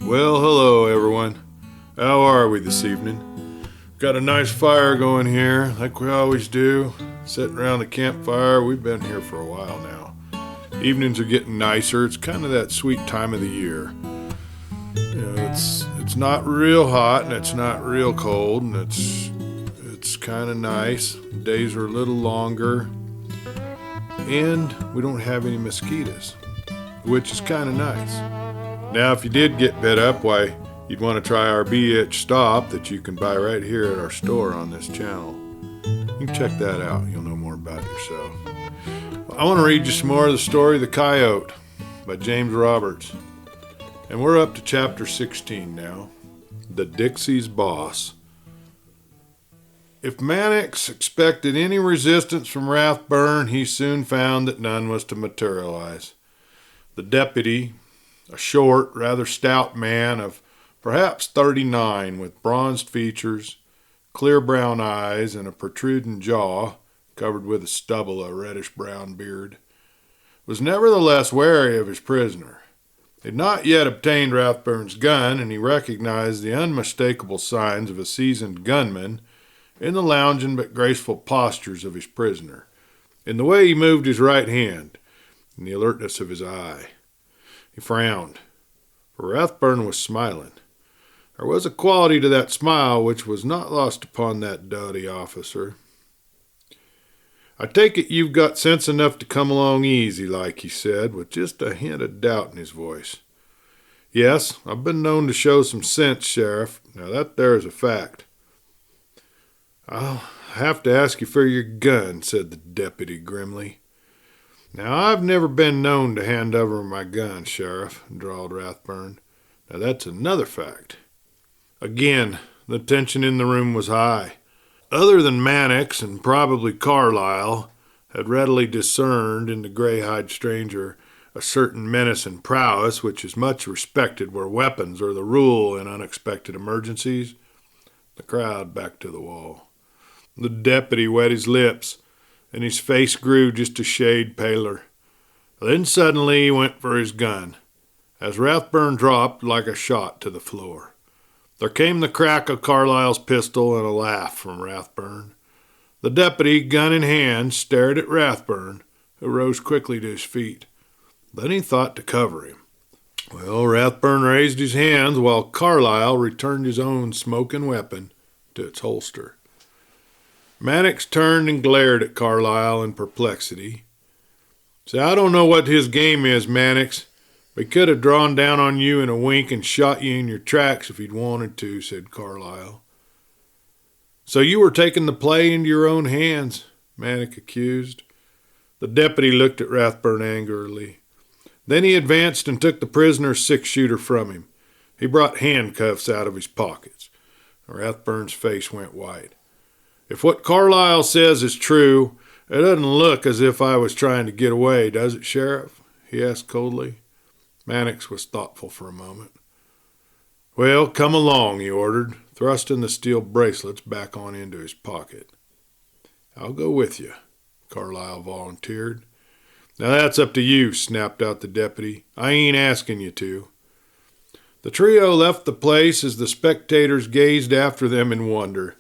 Well, hello everyone. How are we this evening? Got a nice fire going here, like we always do. Sitting around the campfire. We've been here for a while now. Evenings are getting nicer. It's kind of that sweet time of the year. It's not real hot and it's not real cold, and it's kind of nice. Days are a little longer, and we don't have any mosquitoes, which is kind of nice. Now, if you did get bit up, why, you'd want to try our bee-itch stop that you can buy right here at our store on this channel. You can check that out. You'll know more about it yourself. I want to read you some more of the story, The Coyote, by James Roberts. And we're up to chapter 16 now, The Dixie's Boss. If Mannix expected any resistance from Rathburn, he soon found that none was to materialize. The deputy, a short, rather stout man of perhaps 39, with bronzed features, clear brown eyes, and a protruding jaw covered with a stubble of reddish-brown beard, was nevertheless wary of his prisoner. He had not yet obtained Rathburn's gun, and he recognized the unmistakable signs of a seasoned gunman in the lounging but graceful postures of his prisoner, in the way he moved his right hand, in the alertness of his eye. He frowned, for Rathburn was smiling. There was a quality to that smile which was not lost upon that doughty officer. "I take it you've got sense enough to come along easy like," he said, with just a hint of doubt in his voice. "Yes, I've been known to show some sense, Sheriff. Now that there is a fact." "I'll have to ask you for your gun," said the deputy grimly. "Now, I've never been known to hand over my gun, Sheriff," drawled Rathburn. "Now that's another fact." Again, the tension in the room was high. Other than Mannix, and probably Carlyle, had readily discerned in the gray-eyed stranger a certain menace and prowess which is much respected where weapons are the rule in unexpected emergencies, the crowd backed to the wall. The deputy wet his lips, and his face grew just a shade paler. Then suddenly he went for his gun, as Rathburn dropped like a shot to the floor. There came the crack of Carlyle's pistol and a laugh from Rathburn. The deputy, gun in hand, stared at Rathburn, who rose quickly to his feet. Then he thought to cover him. Well, Rathburn raised his hands while Carlyle returned his own smoking weapon to its holster. Mannix turned and glared at Carlyle in perplexity. "Say, I don't know what his game is, Mannix. He could have drawn down on you in a wink and shot you in your tracks if he'd wanted to," said Carlyle. "So you were taking the play into your own hands," Mannix accused. The deputy looked at Rathburn angrily. Then he advanced and took the prisoner's six-shooter from him. He brought handcuffs out of his pockets. Rathburn's face went white. "If what Carlyle says is true, it doesn't look as if I was trying to get away, does it, Sheriff?" he asked coldly. Mannix was thoughtful for a moment. "Well, come along," he ordered, thrusting the steel bracelets back on into his pocket. "I'll go with you," Carlyle volunteered. "Now that's up to you," snapped out the deputy. "I ain't asking you to." The trio left the place as the spectators gazed after them in wonder.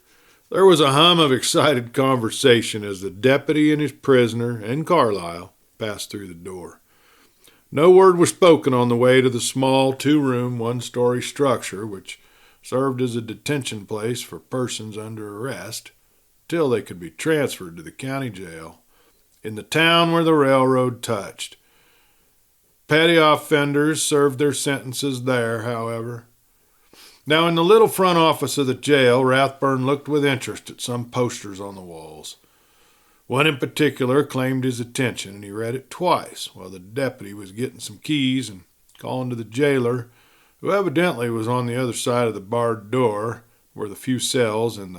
There was a hum of excited conversation as the deputy and his prisoner and Carlyle passed through the door. No word was spoken on the way to the small two-room, one-story structure which served as a detention place for persons under arrest till they could be transferred to the county jail in the town where the railroad touched. Petty offenders served their sentences there, however. Now, in the little front office of the jail, Rathburn looked with interest at some posters on the walls. One in particular claimed his attention, and he read it twice while the deputy was getting some keys and calling to the jailer, who evidently was on the other side of the barred door where the few cells and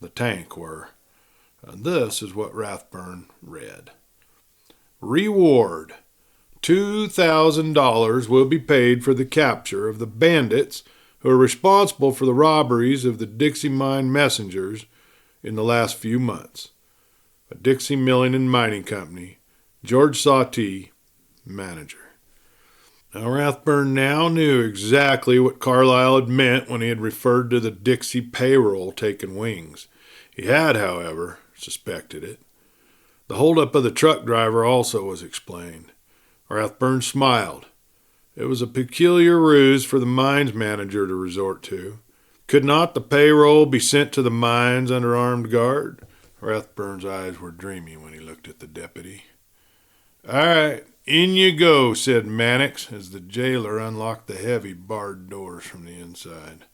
the tank were. And this is what Rathburn read. "Reward. $2,000 will be paid for the capture of the bandits who are responsible for the robberies of the Dixie Mine messengers in the last few months. A Dixie Milling and Mining Company. George Sawtee, manager." Now, Rathburn now knew exactly what Carlyle had meant when he had referred to the Dixie payroll taking wings. He had, however, suspected it. The holdup of the truck driver also was explained. Rathburn smiled. It was a peculiar ruse for the mines manager to resort to. Could not the payroll be sent to the mines under armed guard? Rathburn's eyes were dreamy when he looked at the deputy. "All right, in you go," said Mannix, as the jailer unlocked the heavy barred doors from the inside.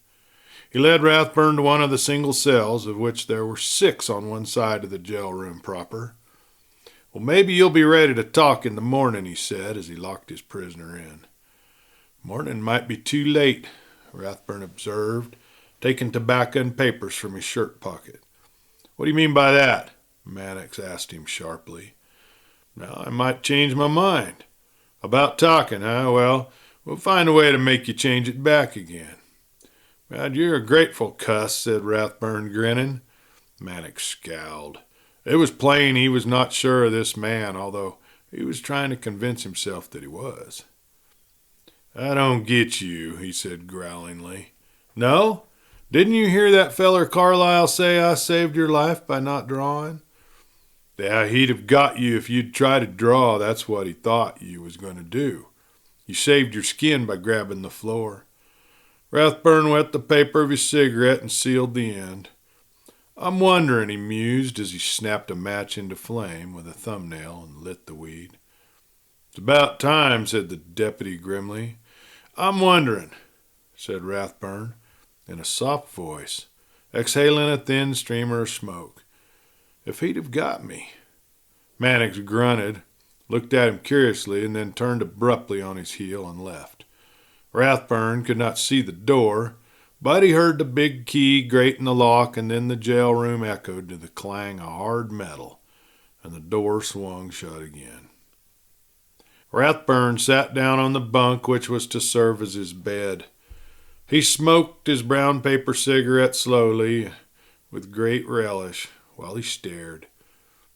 He led Rathburn to one of the single cells, of which there were 6 on one side of the jail room proper. "Well, maybe you'll be ready to talk in the morning," he said, as he locked his prisoner in. "Morning might be too late," Rathburn observed, taking tobacco and papers from his shirt pocket. "What do you mean by that?" Mannix asked him sharply. "Now, I might change my mind." "About talking, huh? Well, we'll find a way to make you change it back again." "God, you're a grateful cuss," said Rathburn, grinning. Mannix scowled. It was plain he was not sure of this man, although he was trying to convince himself that he was. "I don't get you," he said growlingly. "No? Didn't you hear that feller Carlyle say I saved your life by not drawing?" "Yeah, he'd have got you if you'd tried to draw. That's what he thought you was going to do. You saved your skin by grabbing the floor." Rathburn wet the paper of his cigarette and sealed the end. "I'm wondering," he mused as he snapped a match into flame with a thumbnail and lit the weed. "It's about time," said the deputy grimly. "I'm wondering," said Rathburn, in a soft voice, exhaling a thin streamer of smoke, "if he'd have got me." Mannix grunted, looked at him curiously, and then turned abruptly on his heel and left. Rathburn could not see the door, but he heard the big key grate in the lock, and then the jail room echoed to the clang of hard metal, and the door swung shut again. Rathburn sat down on the bunk which was to serve as his bed. He smoked his brown paper cigarette slowly, with great relish, while he stared,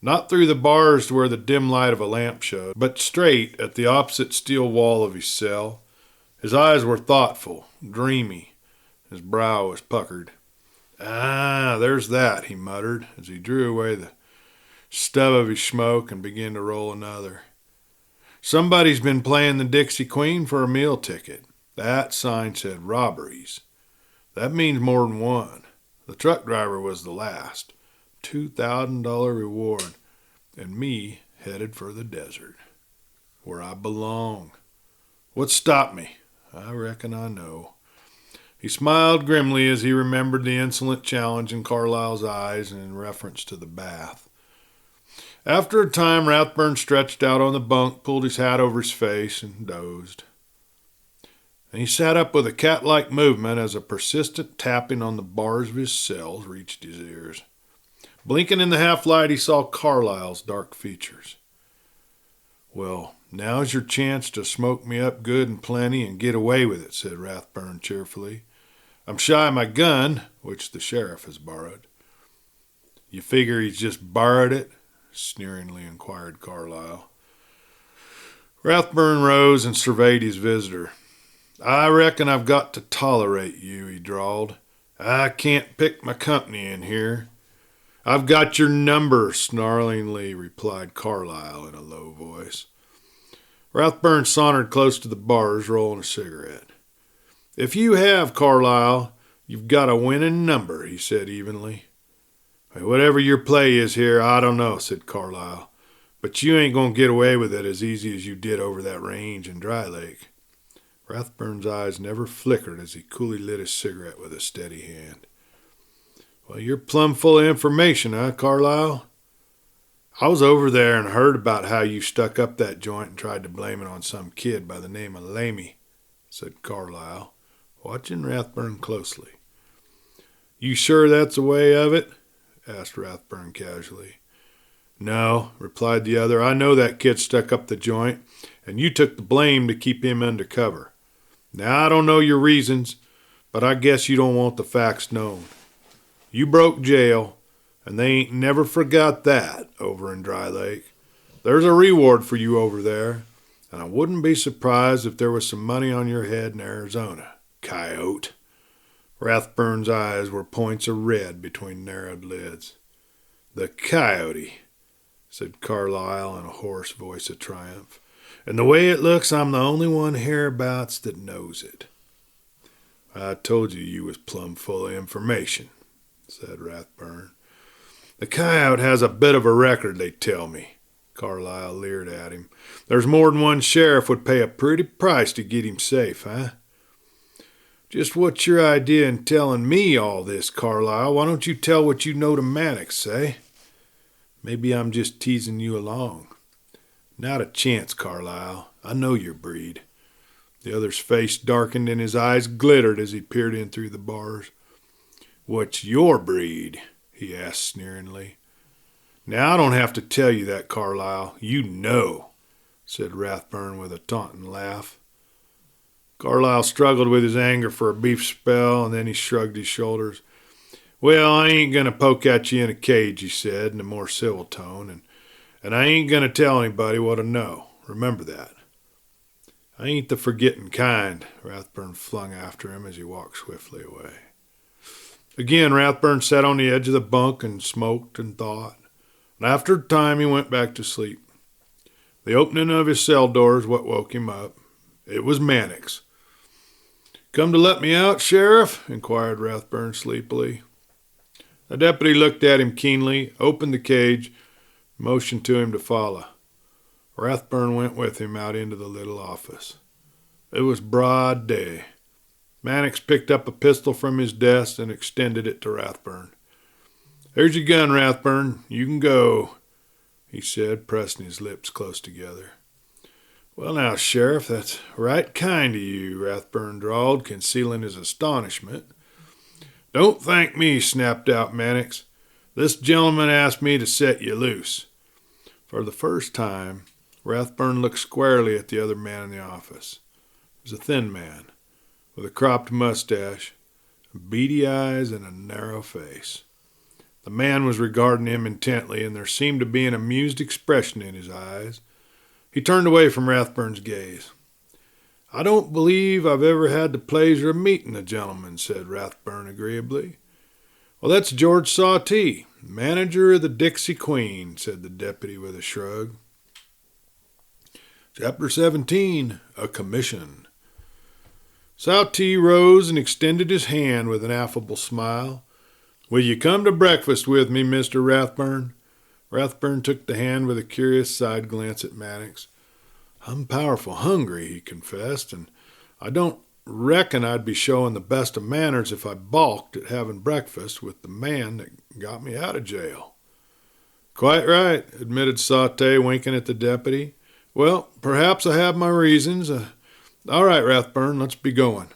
not through the bars to where the dim light of a lamp showed, but straight at the opposite steel wall of his cell. His eyes were thoughtful, dreamy. His brow was puckered. "Ah, there's that," he muttered, as he drew away the stub of his smoke and began to roll another. "Somebody's been playing the Dixie Queen for a meal ticket. That sign said robberies. That means more than one. The truck driver was the last. $2,000 reward. And me headed for the desert, where I belong. What stopped me? I reckon I know." He smiled grimly as he remembered the insolent challenge in Carlyle's eyes and in reference to the bath. After a time, Rathburn stretched out on the bunk, pulled his hat over his face, and dozed. And he sat up with a cat-like movement as a persistent tapping on the bars of his cells reached his ears. Blinking in the half-light, he saw Carlyle's dark features. "Well, now's your chance to smoke me up good and plenty and get away with it," said Rathburn cheerfully. "I'm shy of my gun, which the sheriff has borrowed." "You figure he's just borrowed it?" sneeringly inquired Carlyle. Rathburn rose and surveyed his visitor. "I reckon I've got to tolerate you," he drawled. "I can't pick my company in here." "I've got your number," snarlingly replied Carlyle in a low voice. Rathburn sauntered close to the bars, rolling a cigarette. "If you have, Carlyle, you've got a winning number," he said evenly. "Whatever your play is here, I don't know," said Carlyle. "But you ain't going to get away with it as easy as you did over that range in Dry Lake." Rathburn's eyes never flickered as he coolly lit his cigarette with a steady hand. "Well, you're plumb full of information, huh, Carlyle?" "I was over there and heard about how you stuck up that joint and tried to blame it on some kid by the name of Lamy," said Carlyle, watching Rathburn closely. "You sure that's the way of it?" asked Rathburn casually. "No," replied the other. "I know that kid stuck up the joint, and you took the blame to keep him under cover. Now, I don't know your reasons, but I guess you don't want the facts known. You broke jail, and they ain't never forgot that over in Dry Lake. There's a reward for you over there, and I wouldn't be surprised if there was some money on your head in Arizona, Coyote." Rathburn's eyes were points of red between narrowed lids. "The Coyote," said Carlyle in a hoarse voice of triumph. "And the way it looks, I'm the only one hereabouts that knows it." "I told you was plumb full of information," said Rathburn. "The Coyote has a bit of a record, they tell me." Carlyle leered at him. "There's more than one sheriff would pay a pretty price to get him safe, huh?" "Just what's your idea in telling me all this, Carlyle? Why don't you tell what you know to Mannix, eh?" "Maybe I'm just teasing you along." "Not a chance, Carlyle. I know your breed." The other's face darkened and his eyes glittered as he peered in through the bars. "What's your breed?" he asked sneeringly. "Now, I don't have to tell you that, Carlyle. You know," said Rathburn with a taunting laugh. Carlyle struggled with his anger for a brief spell, and then he shrugged his shoulders. "Well, I ain't going to poke at you in a cage," he said in a more civil tone, and I ain't going to tell anybody what I know. Remember that." "I ain't the forgetting kind," Rathburn flung after him as he walked swiftly away. Again, Rathburn sat on the edge of the bunk and smoked and thought. And after a time, he went back to sleep. The opening of his cell door is what woke him up. It was Mannix. "Come to let me out, Sheriff?" inquired Rathburn sleepily. The deputy looked at him keenly, opened the cage, motioned to him to follow. Rathburn went with him out into the little office. It was broad day. Mannix picked up a pistol from his desk and extended it to Rathburn. "Here's your gun, Rathburn. You can go," he said, pressing his lips close together. "Well now, Sheriff, that's right kind of you," Rathburn drawled, concealing his astonishment. "Don't thank me," snapped out Mannix. "This gentleman asked me to set you loose." For the first time, Rathburn looked squarely at the other man in the office. He was a thin man, with a cropped mustache, beady eyes, and a narrow face. The man was regarding him intently, and there seemed to be an amused expression in his eyes. He turned away from Rathburn's gaze. "I don't believe I've ever had the pleasure of meeting the gentleman," said Rathburn agreeably. "Well, that's George Sawtee, manager of the Dixie Queen," said the deputy with a shrug. Chapter 17, A Commission. Sawtee rose and extended his hand with an affable smile. "Will you come to breakfast with me, Mr. Rathburn?" Rathburn took the hand with a curious side glance at Mannix. "I'm powerful hungry," he confessed, "and I don't reckon I'd be showing the best of manners if I balked at having breakfast with the man that got me out of jail." "Quite right," admitted Sawtee, winking at the deputy. "Well, perhaps I have my reasons. All right, Rathburn, let's be going."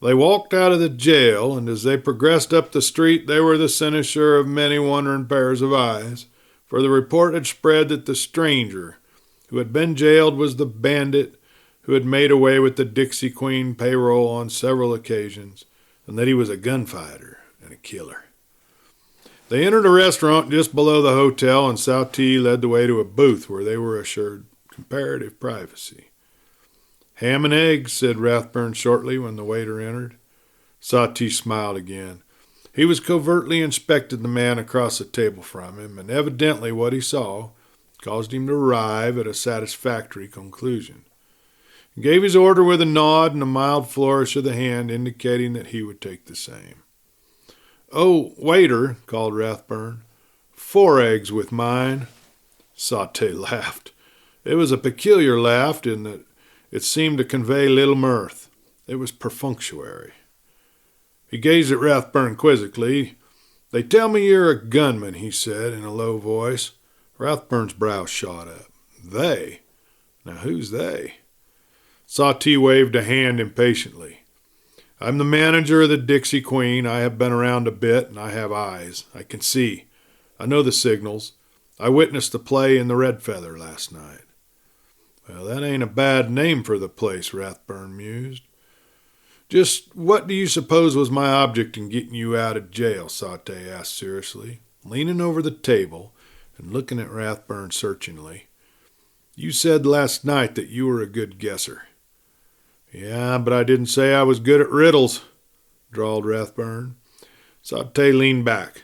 They walked out of the jail, and as they progressed up the street, they were the cynosure of many wondering pairs of eyes, for the report had spread that the stranger who had been jailed was the bandit who had made away with the Dixie Queen payroll on several occasions, and that he was a gunfighter and a killer. They entered a restaurant just below the hotel, and Sawtee led the way to a booth where they were assured comparative privacy. "Ham and eggs," said Rathburn shortly when the waiter entered. Sawtee smiled again. He was covertly inspecting the man across the table from him, and evidently what he saw caused him to arrive at a satisfactory conclusion. He gave his order with a nod and a mild flourish of the hand, indicating that he would take the same. "Oh, waiter," called Rathburn, "4 eggs with mine." Sawtee laughed. It was a peculiar laugh in that it seemed to convey little mirth. It was perfunctory. He gazed at Rathburn quizzically. "They tell me you're a gunman," he said in a low voice. Rathburn's brow shot up. "They? Now who's they?" Sawtee waved a hand impatiently. "I'm the manager of the Dixie Queen. I have been around a bit, and I have eyes. I can see. I know the signals. I witnessed the play in the Red Feather last night." "Well, that ain't a bad name for the place," Rathburn mused. "Just what do you suppose was my object in getting you out of jail?" Sawtee asked seriously, leaning over the table and looking at Rathburn searchingly. You said last night that you were a good guesser. Yeah, but I didn't say I was good at riddles, drawled Rathburn. Sauté leaned back.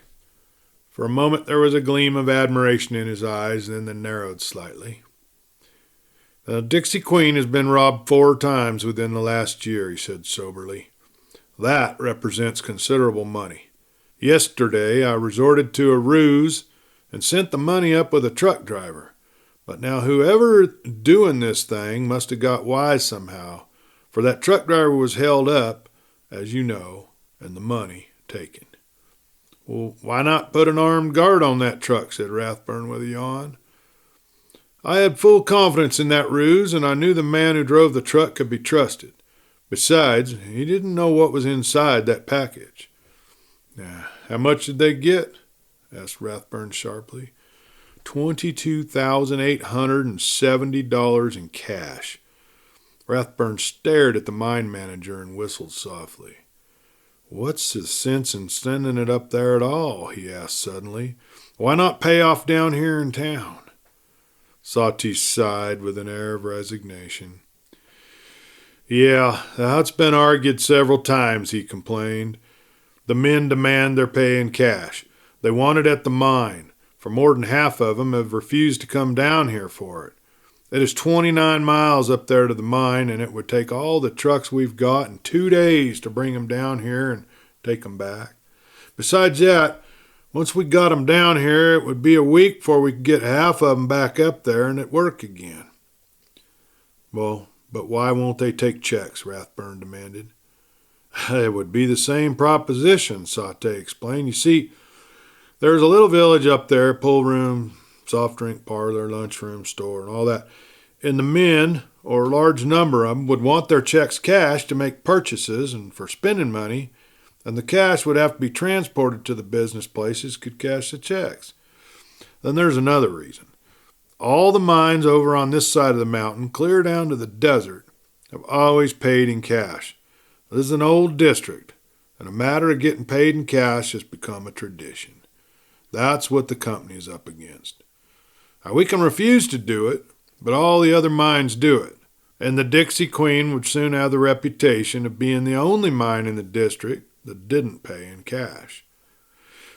For a moment there was a gleam of admiration in his eyes, then they narrowed slightly. The Dixie Queen has been robbed 4 times within the last year, he said soberly. That represents considerable money. Yesterday I resorted to a ruse and sent the money up with a truck driver. But now whoever doing this thing must have got wise somehow, for that truck driver was held up, as you know, and the money taken. Well, why not put an armed guard on that truck, said Rathburn with a yawn. I had full confidence in that ruse, and I knew the man who drove the truck could be trusted. Besides, he didn't know what was inside that package. How much did they get? Asked Rathburn sharply. $22,870 in cash. Rathburn stared at the mine manager and whistled softly. What's the sense in sending it up there at all? He asked suddenly. Why not pay off down here in town? Sauté sighed with an air of resignation. Yeah, that's been argued several times, he complained. The men demand their pay in cash. They want it at the mine, for more than half of them have refused to come down here for it. It is 29 miles up there to the mine, and it would take all the trucks we've got in 2 days to bring them down here and take them back. Besides that, once we got them down here, it would be a week before we could get half of them back up there and at work again. Well, but why won't they take checks? Rathburn demanded. It would be the same proposition, Sauté explained. You see, there's a little village up there, pool room, soft drink parlor, lunchroom, store, and all that. And the men, or a large number of them, would want their checks cashed to make purchases and for spending money, and the cash would have to be transported to the business places could cash the checks. Then there's another reason. All the mines over on this side of the mountain, clear down to the desert, have always paid in cash. This is an old district, and a matter of getting paid in cash has become a tradition. That's what the company is up against. Now, we can refuse to do it, but all the other mines do it, and the Dixie Queen would soon have the reputation of being the only mine in the district that didn't pay in cash.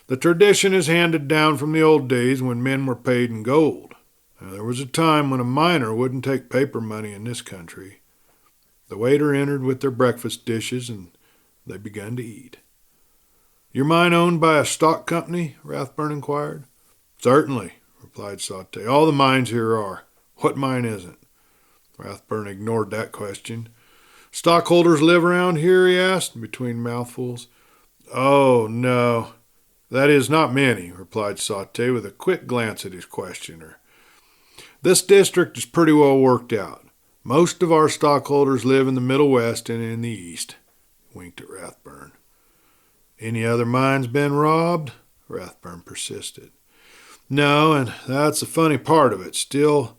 The tradition is handed down from the old days when men were paid in gold. Now, there was a time when a miner wouldn't take paper money in this country. The waiter entered with their breakfast dishes, and they began to eat. Your mine owned by a stock company? Rathburn inquired. Certainly, replied Sauté. All the mines here are. What mine isn't? Rathburn ignored that question. Stockholders live around here? He asked, between mouthfuls. Oh, no. That is, not many, replied Sauté with a quick glance at his questioner. This district is pretty well worked out. Most of our stockholders live in the Middle West and in the East. Winked at Rathburn. Any other mines been robbed? Rathburn persisted. No, and that's the funny part of it. Still,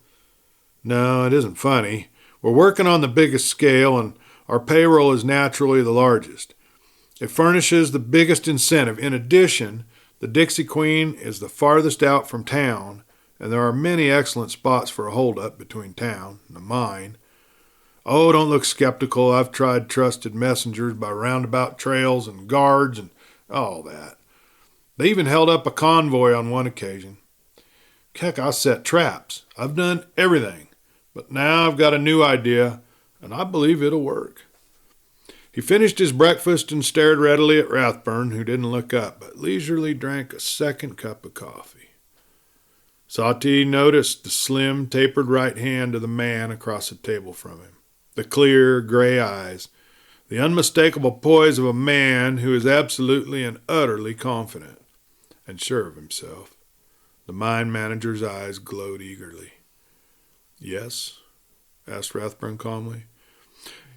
no, it isn't funny. We're working on the biggest scale, and our payroll is naturally the largest. It furnishes the biggest incentive. In addition, the Dixie Queen is the farthest out from town, and there are many excellent spots for a holdup between town and the mine. Oh, don't look skeptical. I've tried trusted messengers by roundabout trails and guards and all that. They even held up a convoy on one occasion. Heck, I set traps. I've done everything. But now I've got a new idea, and I believe it'll work. He finished his breakfast and stared readily at Rathburn, who didn't look up, but leisurely drank a second cup of coffee. Sauté noticed the slim, tapered right hand of the man across the table from him, the clear, gray eyes, the unmistakable poise of a man who is absolutely and utterly confident and sure of himself. The mine manager's eyes glowed eagerly. Yes? Asked Rathburn calmly.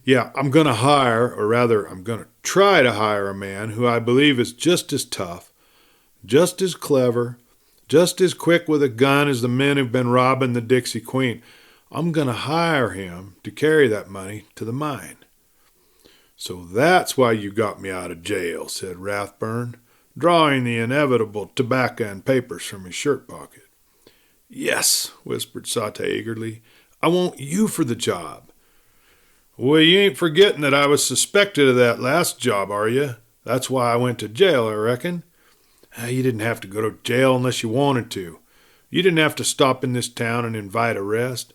Yeah, I'm going to hire, or rather, I'm going to try to hire a man who I believe is just as tough, just as clever, just as quick with a gun as the men who've been robbing the Dixie Queen. I'm going to hire him to carry that money to the mine. So that's why you got me out of jail, said Rathburn, drawing the inevitable tobacco and papers from his shirt pocket. Yes, whispered Sauté eagerly. I want you for the job." "Well, you ain't forgetting that I was suspected of that last job, are you? That's why I went to jail, I reckon." "You didn't have to go to jail unless you wanted to. You didn't have to stop in this town and invite arrest.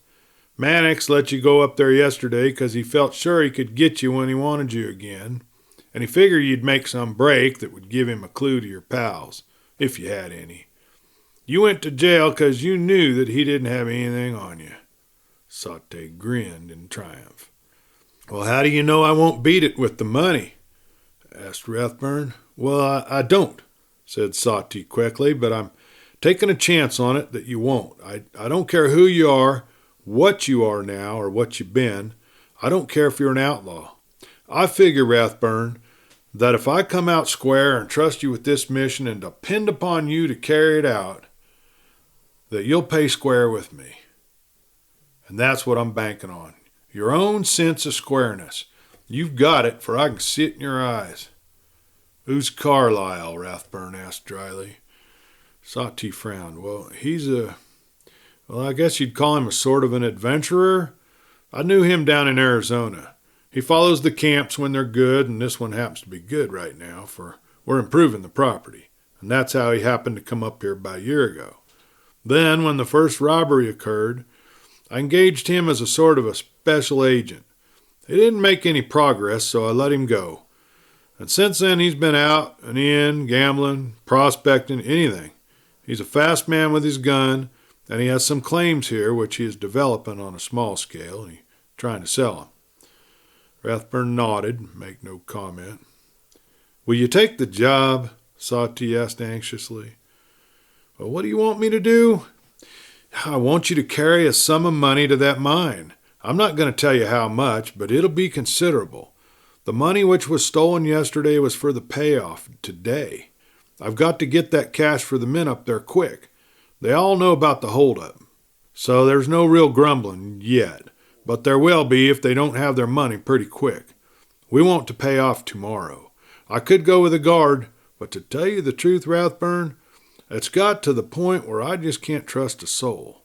Mannix let you go up there yesterday because he felt sure he could get you when he wanted you again. And he figured you'd make some break that would give him a clue to your pals, if you had any. You went to jail because you knew that he didn't have anything on you." Sauté grinned in triumph. "Well, how do you know I won't beat it with the money?" asked Rathburn. "Well, I don't," said Sauté quickly, "but I'm taking a chance on it that you won't. I don't care who you are, what you are now, or what you've been. I don't care if you're an outlaw. I figure, Rathburn, that if I come out square and trust you with this mission and depend upon you to carry it out, that you'll pay square with me. And that's what I'm banking on. Your own sense of squareness. You've got it, for I can see it in your eyes." "Who's Carlyle?" Rathburn asked dryly. Sauté frowned. "Well, I guess you'd call him a sort of an adventurer. I knew him down in Arizona. He follows the camps when they're good, and this one happens to be good right now, for we're improving the property. And that's how he happened to come up here about a year ago. Then, when the first robbery occurred, I engaged him as a sort of a special agent. He didn't make any progress, so I let him go. And since then he's been out and in, gambling, prospecting, anything. He's a fast man with his gun, and he has some claims here which he is developing on a small scale, and he's trying to sell them." Rathburn nodded, make no comment. "Will you take the job?" Sauté asked anxiously. "Well, what do you want me to do?" "I want you to carry a sum of money to that mine. I'm not going to tell you how much, but it'll be considerable. The money which was stolen yesterday was for the payoff today. I've got to get that cash for the men up there quick. They all know about the holdup. So there's no real grumbling yet, but there will be if they don't have their money pretty quick. We want to pay off tomorrow. I could go with a guard, but to tell you the truth, Rathburn, it's got to the point where I just can't trust a soul."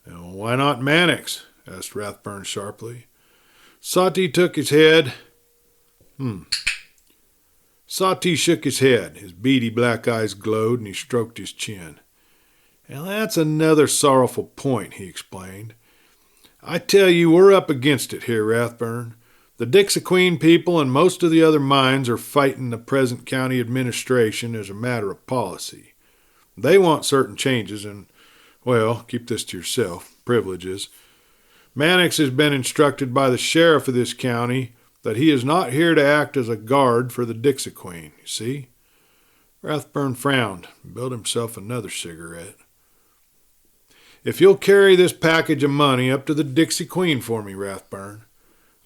"Why not Mannix?" asked Rathburn sharply. Sauté took his head. Sauté shook his head. His beady black eyes glowed, and he stroked his chin. "Well, that's another sorrowful point," he explained. "I tell you, we're up against it here, Rathburn. The Dixie people and most of the other mines are fighting the present county administration as a matter of policy. They want certain changes and, well, keep this to yourself, privileges. Mannix has been instructed by the sheriff of this county that he is not here to act as a guard for the Dixie Queen, you see?" Rathburn frowned and built himself another cigarette. "If you'll carry this package of money up to the Dixie Queen for me, Rathburn,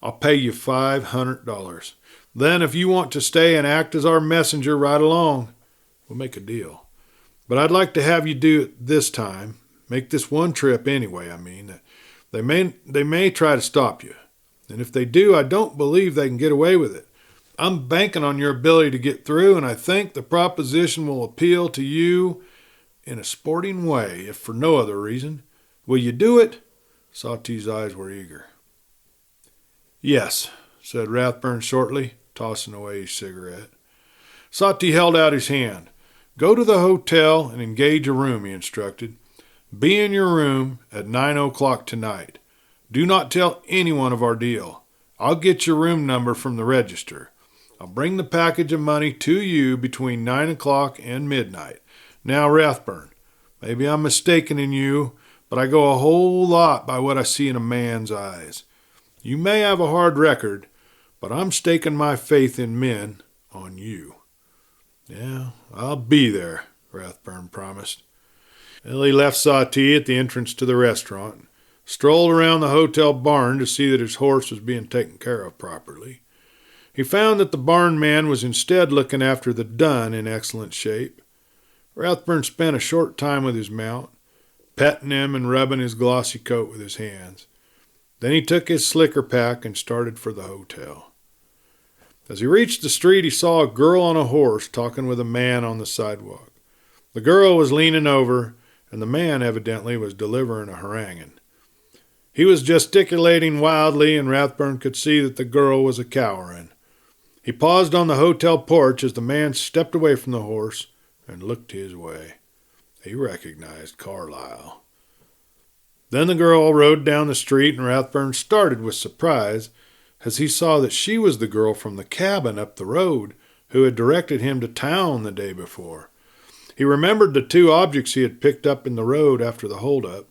I'll pay you $500. Then if you want to stay and act as our messenger right along, we'll make a deal. But I'd like to have you do it this time. Make this one trip anyway, I mean. They may try to stop you. And if they do, I don't believe they can get away with it. I'm banking on your ability to get through, and I think the proposition will appeal to you in a sporting way, if for no other reason. Will you do it?" Sauté's eyes were eager. "Yes," said Rathburn shortly, tossing away his cigarette. Sauté held out his hand. "Go to the hotel and engage a room," he instructed. "Be in your room at 9 o'clock tonight. Do not tell anyone of our deal. I'll get your room number from the register. I'll bring the package of money to you between 9 o'clock and midnight. Now, Rathburn, maybe I'm mistaken in you, but I go a whole lot by what I see in a man's eyes. You may have a hard record, but I'm staking my faith in men on you." "Yeah, I'll be there," Rathburn promised. Well, he left Sauté at the entrance to the restaurant, strolled around the hotel barn to see that his horse was being taken care of properly. He found that the barn man was instead looking after the dun in excellent shape. Rathburn spent a short time with his mount, petting him and rubbing his glossy coat with his hands. Then he took his slicker pack and started for the hotel. As he reached the street, he saw a girl on a horse talking with a man on the sidewalk. The girl was leaning over, and the man evidently was delivering a haranguing. He was gesticulating wildly, and Rathburn could see that the girl was a cowering. He paused on the hotel porch as the man stepped away from the horse and looked his way. He recognized Carlyle. Then the girl rode down the street, and Rathburn started with surprise as he saw that she was the girl from the cabin up the road who had directed him to town the day before. He remembered the two objects he had picked up in the road after the holdup,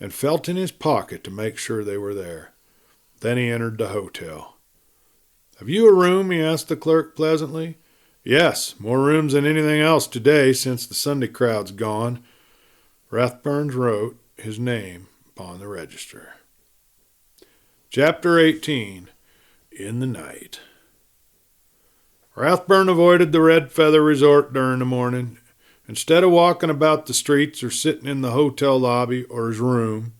and felt in his pocket to make sure they were there. Then he entered the hotel. "Have you a room?" he asked the clerk pleasantly. "Yes, more rooms than anything else today since the Sunday crowd's gone." Rathburn wrote his name upon the register. Chapter 18. In the Night. Rathburn avoided the Red Feather Resort during the morning. Instead of walking about the streets or sitting in the hotel lobby or his room,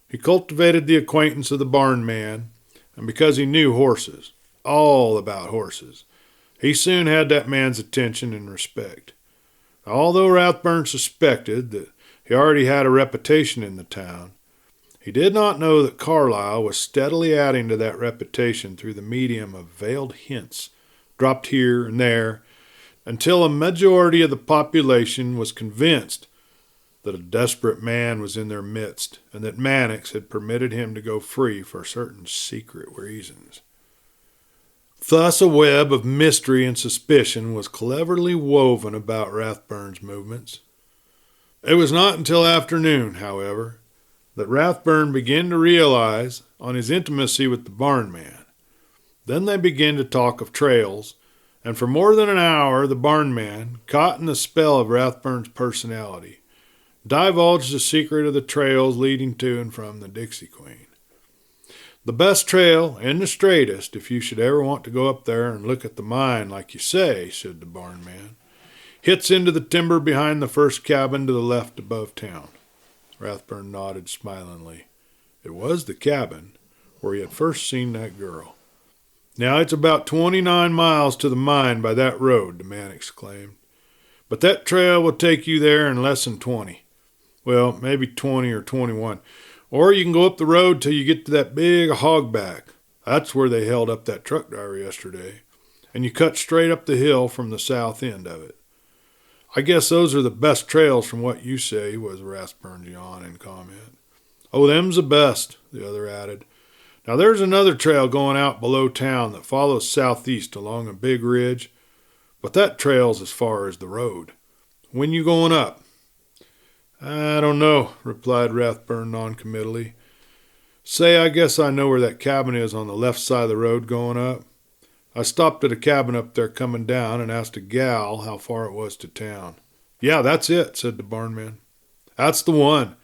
he cultivated the acquaintance of the barn man, and because he knew horses, all about horses, he soon had that man's attention and respect. Although Rathburn suspected that he already had a reputation in the town, he did not know that Carlyle was steadily adding to that reputation through the medium of veiled hints, dropped here and there, until a majority of the population was convinced that a desperate man was in their midst, and that Mannix had permitted him to go free for certain secret reasons. Thus a web of mystery and suspicion was cleverly woven about Rathburn's movements. It was not until afternoon, however, that Rathburn began to realize on his intimacy with the barn man. Then they began to talk of trails, and for more than an hour the barn man, caught in the spell of Rathburn's personality, divulged the secret of the trails leading to and from the Dixie Queen. "The best trail, and the straightest, if you should ever want to go up there and look at the mine like you say," said the barn man, "hits into the timber behind the first cabin to the left above town." Rathburn nodded smilingly. It was the cabin where he had first seen that girl. "Now it's about 29 miles to the mine by that road," the man exclaimed. "But that trail will take you there in less than 20. Well, maybe 20 or 21. Or you can go up the road till you get to that big hogback. That's where they held up that truck driver yesterday. And you cut straight up the hill from the south end of it. I guess those are the best trails from what you say," was Rathburn's yawn and comment. "Oh, them's the best," the other added. "Now there's another trail going out below town that follows southeast along a big ridge, but that trail's as far as the road. When you going up?" "I don't know," replied Rathburn noncommittally. "Say, I guess I know where that cabin is on the left side of the road going up. I stopped at a cabin up there coming down and asked a gal how far it was to town." "Yeah, that's it," said the barnman. "That's the one.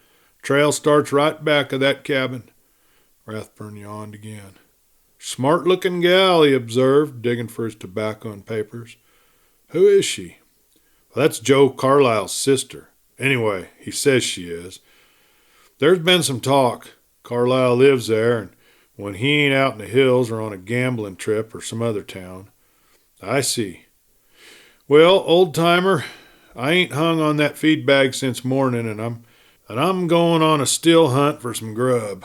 Trail starts right back of that cabin." Rathburn yawned again. "Smart-looking gal," he observed, digging for his tobacco and papers. "Who is she?" "Well, that's Joe Carlyle's sister. Anyway, he says she is. There's been some talk. Carlyle lives there, and when he ain't out in the hills or on a gambling trip or some other town." "I see. Well, old-timer, I ain't hung on that feed bag since morning, and I'm going on a still hunt for some grub."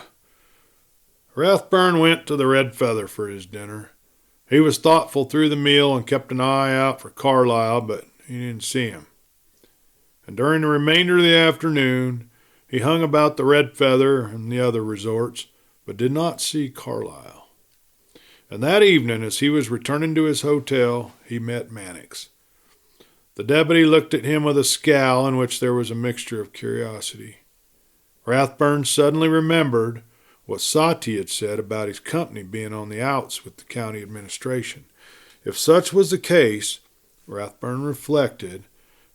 Rathburn went to the Red Feather for his dinner. He was thoughtful through the meal and kept an eye out for Carlyle, but he didn't see him. And during the remainder of the afternoon, he hung about the Red Feather and the other resorts, but did not see Carlyle. And that evening, as he was returning to his hotel, he met Mannix. The deputy looked at him with a scowl in which there was a mixture of curiosity. Rathburn suddenly remembered what Sati had said about his company being on the outs with the county administration. If such was the case, Rathburn reflected,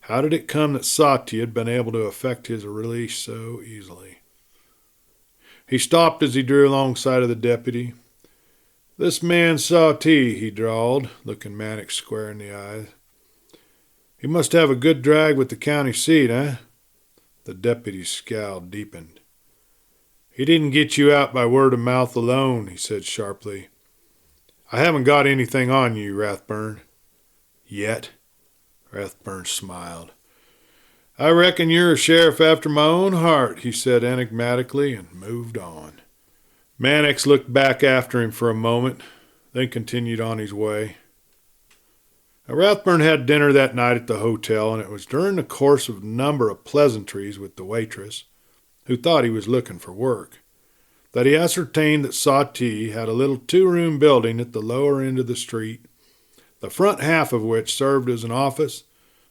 how did it come that Sati had been able to effect his release so easily? He stopped as he drew alongside of the deputy. "This man Sati," he drawled, looking Mannix square in the eyes. "He must have a good drag with the county seat, eh?" The deputy's scowl deepened. "He didn't get you out by word of mouth alone," he said sharply. "I haven't got anything on you, Rathburn." "Yet?" Rathburn smiled. "I reckon you're a sheriff after my own heart," he said enigmatically, and moved on. Mannix looked back after him for a moment, then continued on his way. Now, Rathburn had dinner that night at the hotel, and it was during the course of a number of pleasantries with the waitress, who thought he was looking for work, that he ascertained that Sati had a little two-room building at the lower end of the street, the front half of which served as an office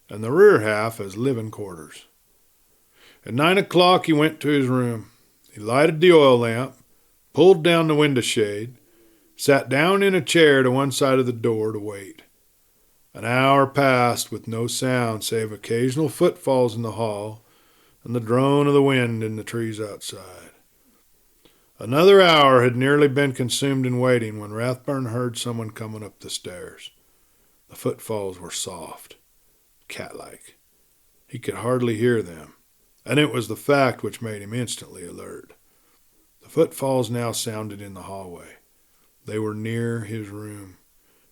and the rear half as living quarters. At 9 o'clock he went to his room. He lighted the oil lamp, pulled down the window shade, sat down in a chair to one side of the door to wait. An hour passed with no sound save occasional footfalls in the hall and the drone of the wind in the trees outside. Another hour had nearly been consumed in waiting when Rathburn heard someone coming up the stairs. The footfalls were soft, cat-like. He could hardly hear them, and it was the fact which made him instantly alert. The footfalls now sounded in the hallway. They were near his room.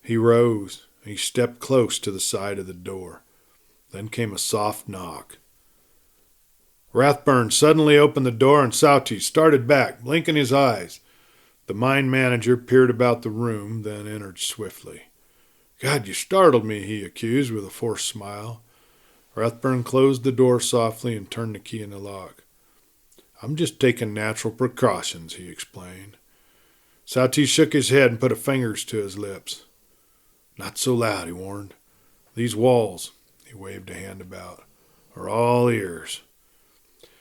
He rose. He stepped close to the side of the door. Then came a soft knock. Rathburn suddenly opened the door, and Sati started back, blinking his eyes. The mine manager peered about the room, then entered swiftly. "God, you startled me," he accused with a forced smile. Rathburn closed the door softly and turned the key in the lock. "I'm just taking natural precautions," he explained. Sati shook his head and put fingers to his lips. "Not so loud," he warned. "These walls," he waved a hand about, "are all ears."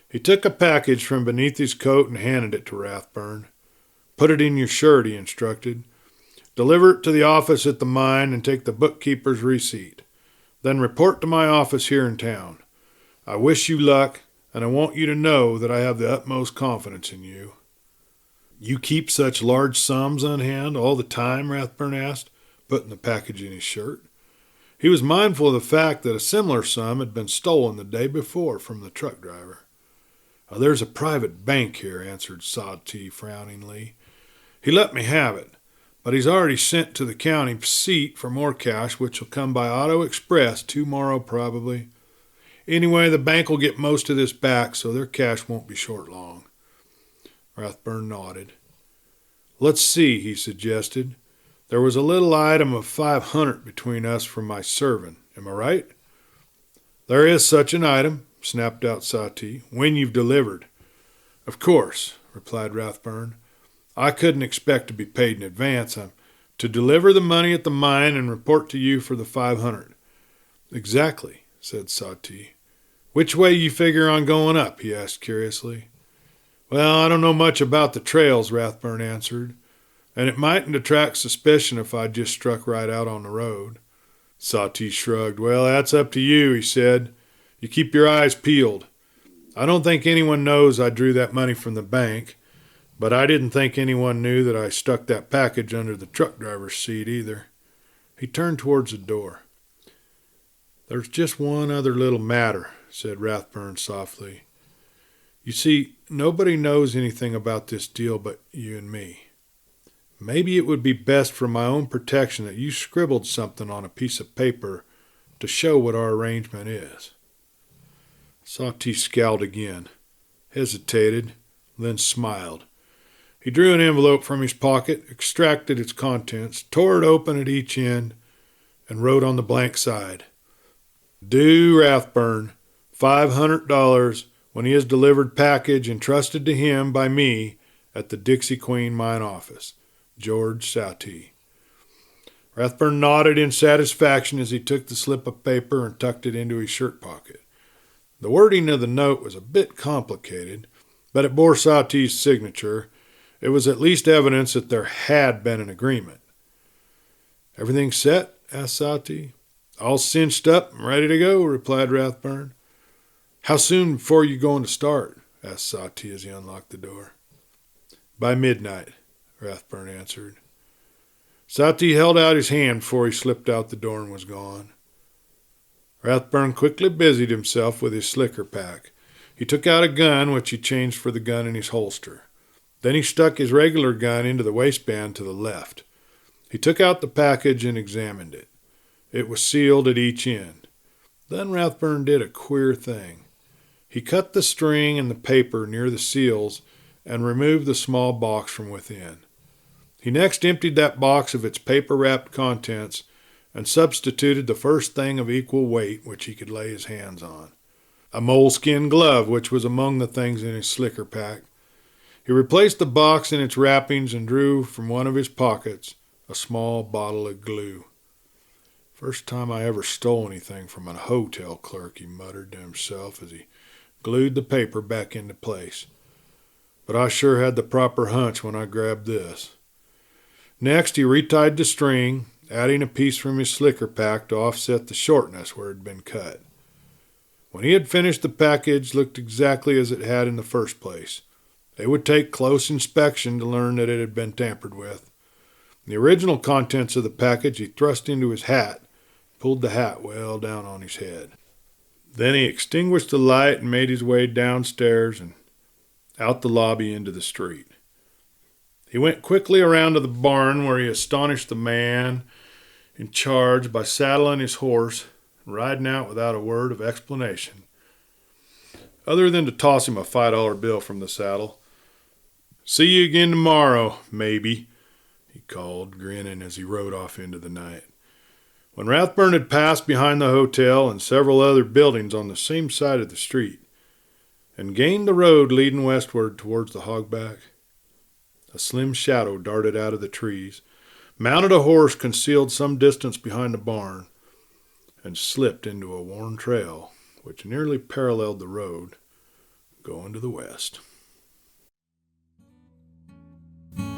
He took a package from beneath his coat and handed it to Rathburn. "Put it in your shirt," he instructed. "Deliver it to the office at the mine and take the bookkeeper's receipt. Then report to my office here in town. I wish you luck, and I want you to know that I have the utmost confidence in you." "You keep such large sums on hand all the time?" Rathburn asked, putting the package in his shirt. He was mindful of the fact that a similar sum had been stolen the day before from the truck driver. "There's a private bank here," answered Sati frowningly. "He let me have it, but he's already sent to the county seat for more cash, which will come by auto express tomorrow probably. Anyway, the bank will get most of this back, so their cash won't be short long." Rathburn nodded. "Let's see," he suggested. "There was a little item of $500 between us from my servant. Am I right?" "There is such an item," snapped out Sati, "when you've delivered." "Of course," replied Rathburn. "I couldn't expect to be paid in advance. I'm to deliver the money at the mine and report to you for the $500. "Exactly," said Sati. "Which way you figure on going up?" he asked curiously. "Well, I don't know much about the trails," Rathburn answered, "and it mightn't attract suspicion if I just struck right out on the road." Sati shrugged. "Well, that's up to you," he said. "You keep your eyes peeled. I don't think anyone knows I drew that money from the bank, but I didn't think anyone knew that I stuck that package under the truck driver's seat either." He turned towards the door. "There's just one other little matter," said Rathburn softly. "You see, nobody knows anything about this deal but you and me. Maybe it would be best for my own protection that you scribbled something on a piece of paper to show what our arrangement is." Sati scowled again, hesitated, then smiled. He drew an envelope from his pocket, extracted its contents, tore it open at each end, and wrote on the blank side, "Due Rathburn, $500 when he has delivered package entrusted to him by me at the Dixie Queen mine office. George Sati." Rathburn nodded in satisfaction as he took the slip of paper and tucked it into his shirt pocket. The wording of the note was a bit complicated, but it bore Sati's signature. It was at least evidence that there had been an agreement. "Everything set?" asked Sati. "All cinched up and ready to go," replied Rathburn. "How soon before you going to start?" asked Sati as he unlocked the door. "By midnight," Rathburn answered. Sati held out his hand before he slipped out the door and was gone. Rathburn quickly busied himself with his slicker pack. He took out a gun, which he changed for the gun in his holster. Then he stuck his regular gun into the waistband to the left. He took out the package and examined it. It was sealed at each end. Then Rathburn did a queer thing. He cut the string and the paper near the seals and removed the small box from within. He next emptied that box of its paper-wrapped contents and substituted the first thing of equal weight which he could lay his hands on. A moleskin glove, which was among the things in his slicker pack. He replaced the box in its wrappings and drew from one of his pockets a small bottle of glue. "First time I ever stole anything from a hotel clerk," he muttered to himself as he glued the paper back into place. "But I sure had the proper hunch when I grabbed this." Next, he retied the string, adding a piece from his slicker pack to offset the shortness where it had been cut. When he had finished, the package looked exactly as it had in the first place. They would take close inspection to learn that it had been tampered with. The original contents of the package he thrust into his hat, pulled the hat well down on his head. Then he extinguished the light and made his way downstairs and out the lobby into the street. He went quickly around to the barn where he astonished the man in charge by saddling his horse and riding out without a word of explanation, other than to toss him a $5 bill from the saddle. "See you again tomorrow, maybe," he called, grinning as he rode off into the night. When Rathburn had passed behind the hotel and several other buildings on the same side of the street, and gained the road leading westward towards the hogback, a slim shadow darted out of the trees, mounted a horse concealed some distance behind the barn, and slipped into a worn trail which nearly paralleled the road going to the west.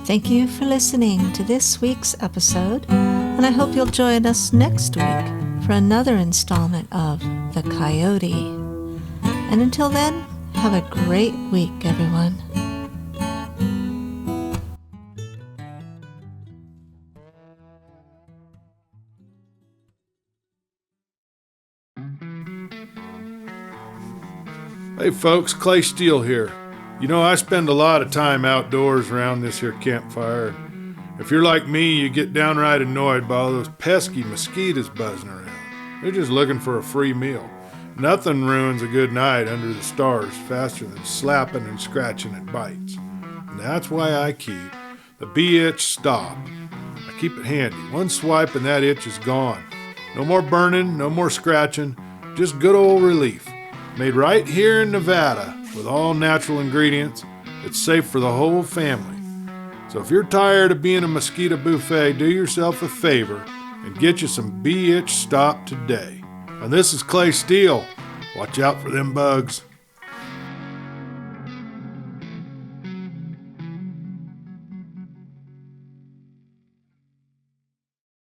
Thank you for listening to this week's episode, and I hope you'll join us next week for another installment of The Coyote. And until then, have a great week, everyone. Hey folks, Clay Steele here. You know, I spend a lot of time outdoors around this here campfire. If you're like me, you get downright annoyed by all those pesky mosquitoes buzzing around. They're just looking for a free meal. Nothing ruins a good night under the stars faster than slapping and scratching at bites. And that's why I keep the bee-itch stop. I keep it handy. One swipe and that itch is gone. No more burning, no more scratching, just good old relief. Made right here in Nevada with all natural ingredients. It's safe for the whole family. So if you're tired of being a mosquito buffet, do yourself a favor and get you some bee-itch stop today. And this is Clay Steele. Watch out for them bugs.